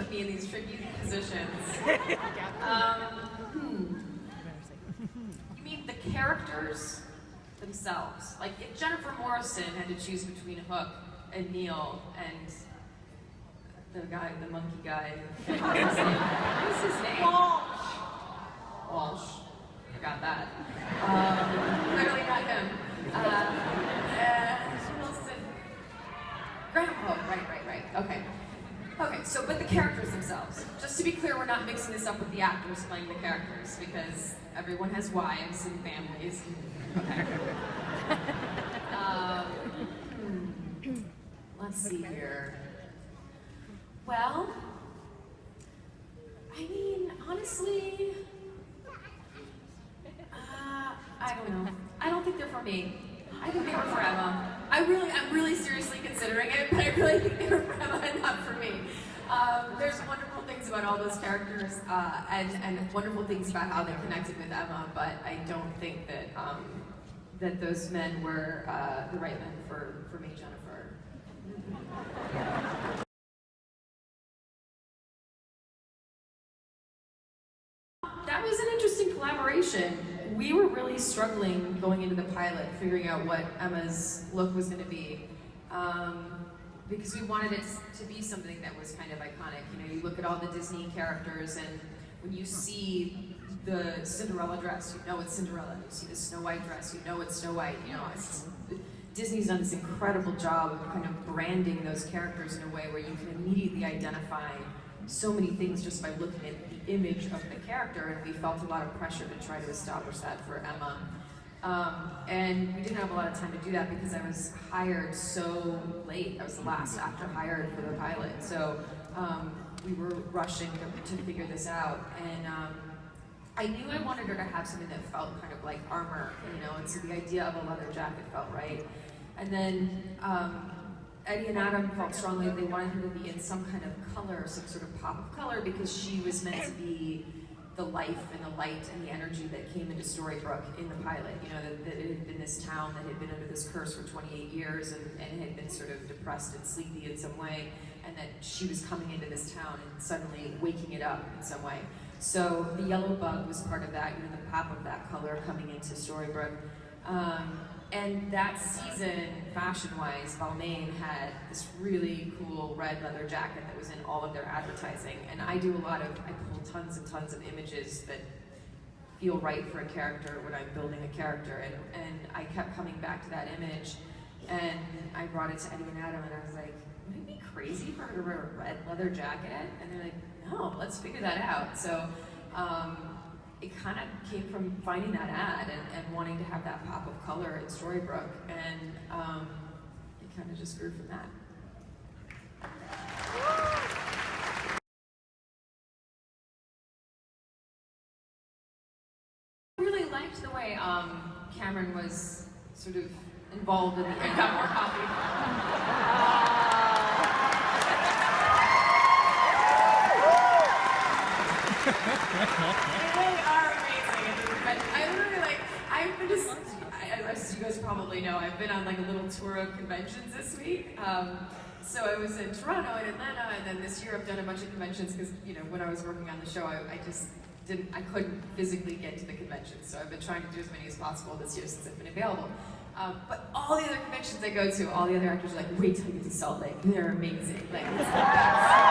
put me in these tricky positions. You mean the characters themselves? Like if Jennifer Morrison had to choose between Hook and Neil and the monkey guy. What was his name? Walsh. Forgot that. Clearly not him. Wilson. Graham. Oh, right. Okay, so, but the characters themselves. Just to be clear, we're not mixing this up with the actors playing the characters, because everyone has wives and families. Okay. Let's see here. Well, I mean, honestly, I don't know. I don't think they're for me. I think they were for Emma. I'm really seriously considering it, but I really think they were for Emma and not for me. There's wonderful things about all those characters, and wonderful things about how they connected with Emma, but I don't think that that those men were the right men for me, Jennifer. That was an interesting collaboration. We were really struggling going into the pilot, figuring out what Emma's look was going to be, because we wanted it to be something that was kind of iconic. You know, you look at all the Disney characters, and when you see the Cinderella dress, you know it's Cinderella. You see the Snow White dress, you know it's Snow White. You know, Disney's done this incredible job of kind of branding those characters in a way where you can immediately identify so many things just by looking at the image of the character, and we felt a lot of pressure to try to establish that for Emma. And we didn't have a lot of time to do that because I was hired so late. I was the last actor hired for the pilot, so we were rushing to figure this out. And I knew I wanted her to have something that felt kind of like armor, you know, and so the idea of a leather jacket felt right. And then Eddie and Adam felt strongly that they wanted her to be in some kind of color, some sort of pop of color, because she was meant to be the life and the light and the energy that came into Storybrooke in the pilot. You know, that it had been this town that had been under this curse for 28 years and it had been sort of depressed and sleepy in some way, and that she was coming into this town and suddenly waking it up in some way. So the yellow bug was part of that, you know, the pop of that color coming into Storybrooke. And that season, fashion-wise, Balmain had this really cool red leather jacket that was in all of their advertising. And I pull tons and tons of images that feel right for a character when I'm building a character. And I kept coming back to that image, and I brought it to Eddie and Adam, and I was like, would it be crazy for her to wear a red leather jacket? And they're like, no, let's figure that out. So it kind of came from finding that ad and wanting to have that pop of color in Storybrooke, and it kind of just grew from that. I really liked the way Cameron was sort of involved in the end. Got more coffee. They really are amazing. But I literally, like, I've been just, as you guys probably know, I've been on like a little tour of conventions this week. So I was in Toronto and Atlanta, and then this year I've done a bunch of conventions because, you know, when I was working on the show, I couldn't physically get to the conventions. So I've been trying to do as many as possible this year since I've been available. But all the other conventions I go to, all the other actors are like, wait till you get to Salt Lake. They're amazing. Like, it's the best.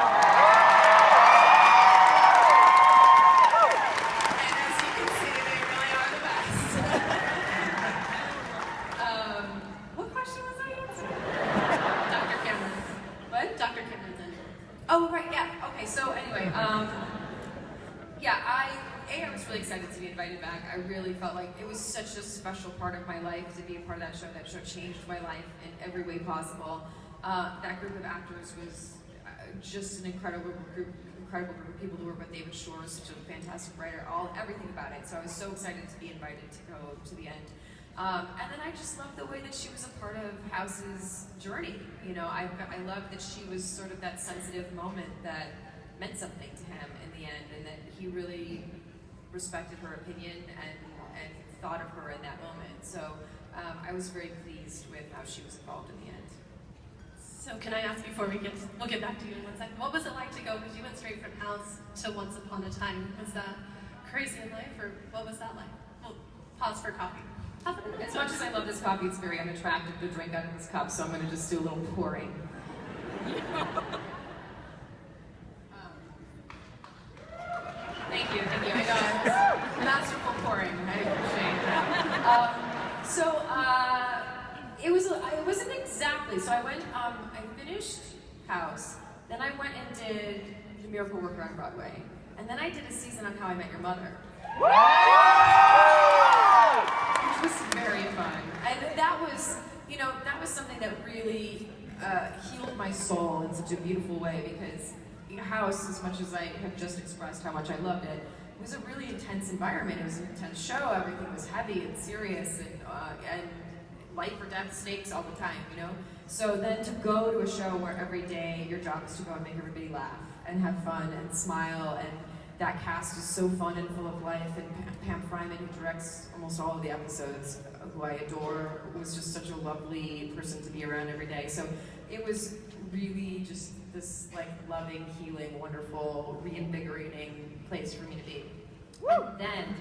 Oh, right, yeah. Okay, so anyway, yeah, I was really excited to be invited back. I really felt like it was such a special part of my life to be a part of that show. That show changed my life in every way possible. That group of actors was just an incredible group of people to work with. David Shore is such a fantastic writer, everything about it. So I was so excited to be invited to go to the end. And then I just loved the way that she was a part of House's journey. You know, I loved that she was sort of that sensitive moment that meant something to him in the end, and that he really respected her opinion and thought of her in that moment. So I was very pleased with how she was involved in the end. So can I ask before we'll get back to you in 1 second, what was it like to go, because you went straight from House to Once Upon a Time. Was that crazy in life, or what was that like? We'll pause for coffee. As much as I love this coffee, it's very unattractive to drink out of this cup, so I'm going to just do a little pouring. Thank you. I know, it was masterful pouring. I appreciate that. It wasn't exactly, so I went, I finished House, then I went and did The Miracle Worker on Broadway, and then I did a season on How I Met Your Mother. Which was very fun. And that was something that really healed my soul in such a beautiful way, because House, as much as I have just expressed how much I loved it, was a really intense environment. It was an intense show. Everything was heavy and serious, and life or death stakes all the time, you know? So then to go to a show where every day your job is to go and make everybody laugh and have fun and smile, and that cast is so fun and full of life, and Pam Fryman, who directs almost all of the episodes, who I adore, was just such a lovely person to be around every day. So it was really just this like loving, healing, wonderful, reinvigorating place for me to be. And then,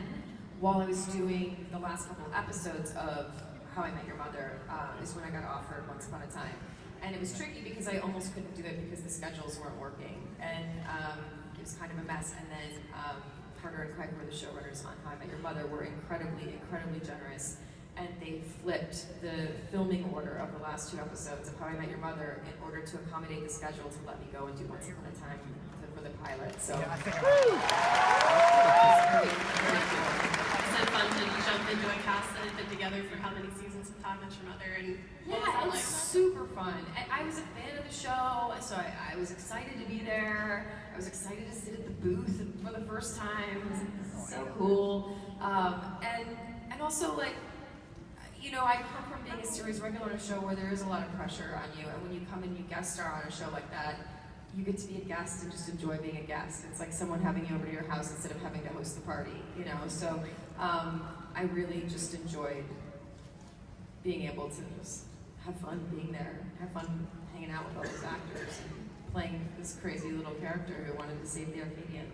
while I was doing the last couple of episodes of How I Met Your Mother, is when I got offered Once Upon a Time. And it was tricky because I almost couldn't do it because the schedules weren't working. And it was kind of a mess. And then Carter and Craig, who were the showrunners on How I Met Your Mother, were incredibly, incredibly generous. And they flipped the filming order of the last 2 episodes of How I Met Your Mother in order to accommodate the schedule to let me go and do Once Upon a Time for the pilot. So, Is it fun to jump into a cast that had been together for how many seasons of How I Met Your Mother? And what was that it's like? super fun. And I was a fan of the show, so I was excited to be there. I was excited to sit at the booth for the first time. It was so cool. And also, like, you know, I come from being a series regular on a show where there is a lot of pressure on you, and when you come and you guest star on a show like that, you get to be a guest and just enjoy being a guest. It's like someone having you over to your house instead of having to host the party, you know? So I really just enjoyed being able to just have fun being there, have fun hanging out with all those actors, and playing this crazy little character who wanted to save the Arcadian.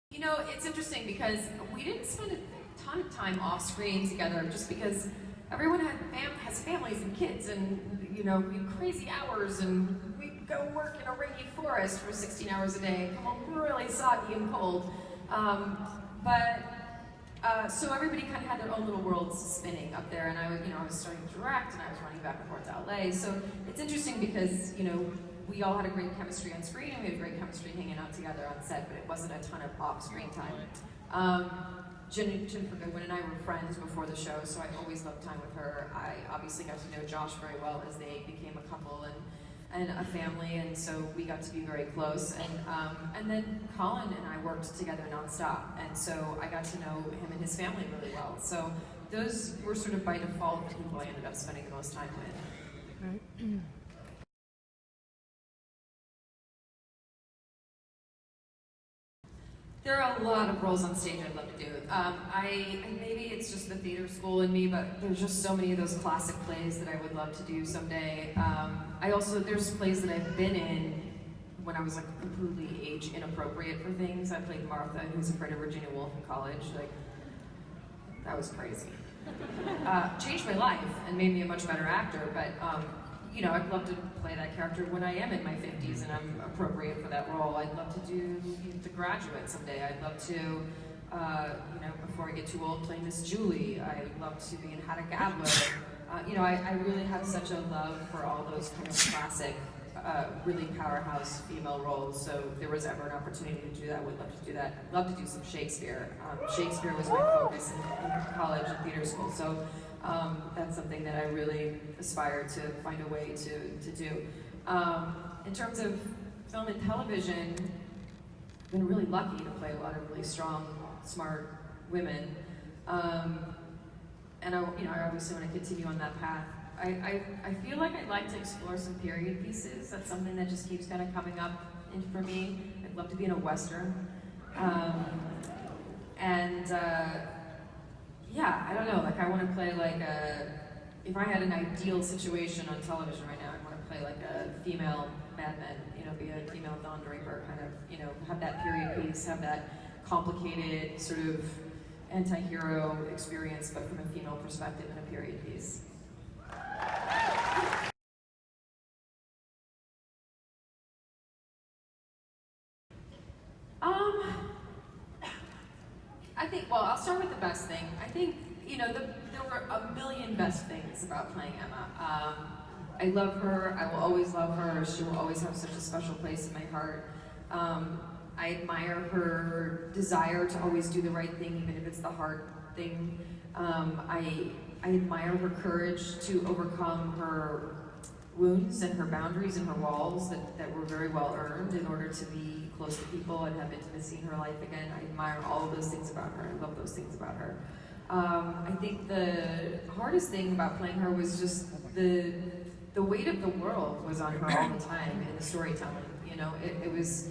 You know, it's interesting because we didn't spend a ton of time off screen together, just because everyone has families and kids, and you know, we have crazy hours, and we go work in a rainy forest for 16 hours a day, come home really soggy and cold. So everybody kind of had their own little worlds spinning up there, and I was starting to direct, and I was running back and forth to LA. So it's interesting because, you know, we all had a great chemistry on screen, and we had great chemistry hanging out together on set, but it wasn't a ton of off-screen time. Jennifer Goodwin and I were friends before the show, so I always loved time with her. I obviously got to know Josh very well as they became a couple and a family, and so we got to be very close. And then Colin and I worked together nonstop, and so I got to know him and his family really well. So those were sort of by default the people I ended up spending the most time with. There are a lot of roles on stage I'd love to do. Maybe it's just the theater school in me, but there's just so many of those classic plays that I would love to do someday. There's plays that I've been in when I was like completely age inappropriate for things. I played Martha, who's afraid of Virginia Woolf in college. Like, that was crazy. Changed my life and made me a much better actor, but you know, I'd love to play that character when I am in my 50s and I'm appropriate for that role. I'd love to do The Graduate someday. I'd love to, you know, before I get too old, play Miss Julie. I'd love to be in How to Gabler. You know, I really have such a love for all those kind of classic, really powerhouse female roles. So if there was ever an opportunity to do that, I would love to do that. I'd love to do some Shakespeare. Shakespeare was my focus in college and theater school. So that's something that I really aspire to find a way to do. In terms of film and television, I've been really lucky to play a lot of really strong, smart women. And I obviously want to continue on that path. I feel like I'd like to explore some period pieces. That's something that just keeps kind of coming up for me. I'd love to be in a Western. yeah, I don't know, like I want to play like a, if I had an ideal situation on television right now, I'd want to play like a female Mad Men, you know, be a female Don Draper, kind of, you know, have that period piece, have that complicated sort of anti-hero experience, but from a female perspective in a period piece. Um, I think, well, I'll start with the best thing. I think, you know, there were a million best things about playing Emma. I love her, I will always love her, she will always have such a special place in my heart. I admire her desire to always do the right thing, even if it's the hard thing. I admire her courage to overcome her wounds and her boundaries and her walls that were very well earned in order to be close to people and have intimacy in her life again. I admire all of those things about her. I love those things about her. I think the hardest thing about playing her was just the weight of the world was on her all the time in the storytelling. You know, it was,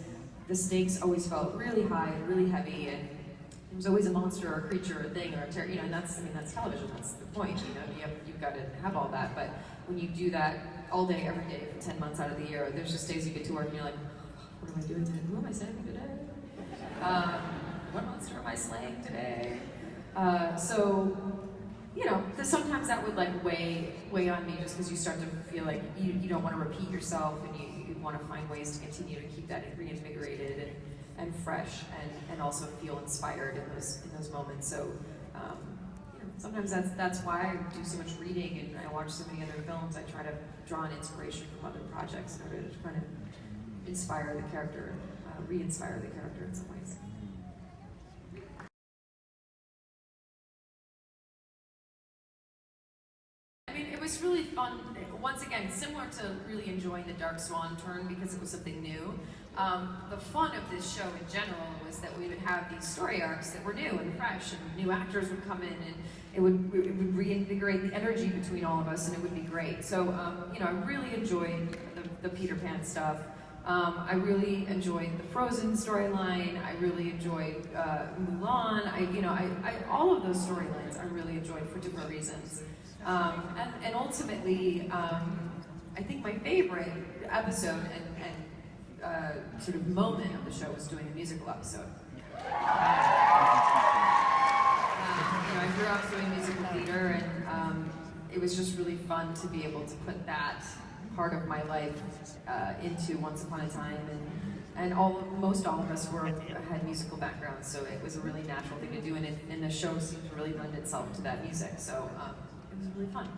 the stakes always felt really high and really heavy, and there was always a monster or a creature or a thing or a terror, you know, and that's, I mean, that's television, that's the point, you know, you've got to have all that, but when you do that all day, every day, for 10 months out of the year, there's just days you get to work and you're like, what am I doing today? Who am I saving today? What monster am I slaying today? So, you know, sometimes that would like weigh on me just because you start to feel like you don't want to repeat yourself, and you want to find ways to continue to keep that reinvigorated and fresh, and also feel inspired in those moments. So, you know, sometimes that's why I do so much reading and I watch so many other films. I try to draw an inspiration from other projects in order to kind of inspire the character, re-inspire the character in some ways. I mean, it was really fun. Once again, similar to really enjoying the Dark Swan turn because it was something new. The fun of this show in general was that we would have these story arcs that were new and fresh, and new actors would come in, and it would reinvigorate the energy between all of us, and it would be great. So, you know, I really enjoyed the Peter Pan stuff. I really enjoyed the Frozen storyline. I really enjoyed Mulan. You know, all of those storylines I really enjoyed for different reasons. And ultimately, I think my favorite episode and sort of moment of the show was doing a musical episode. You know, I grew up doing musical theater, and it was just really fun to be able to put that part of my life into Once Upon a Time, and most all of us had musical backgrounds, so it was a really natural thing to do, and the show seemed to really lend itself to that music, so it was really fun.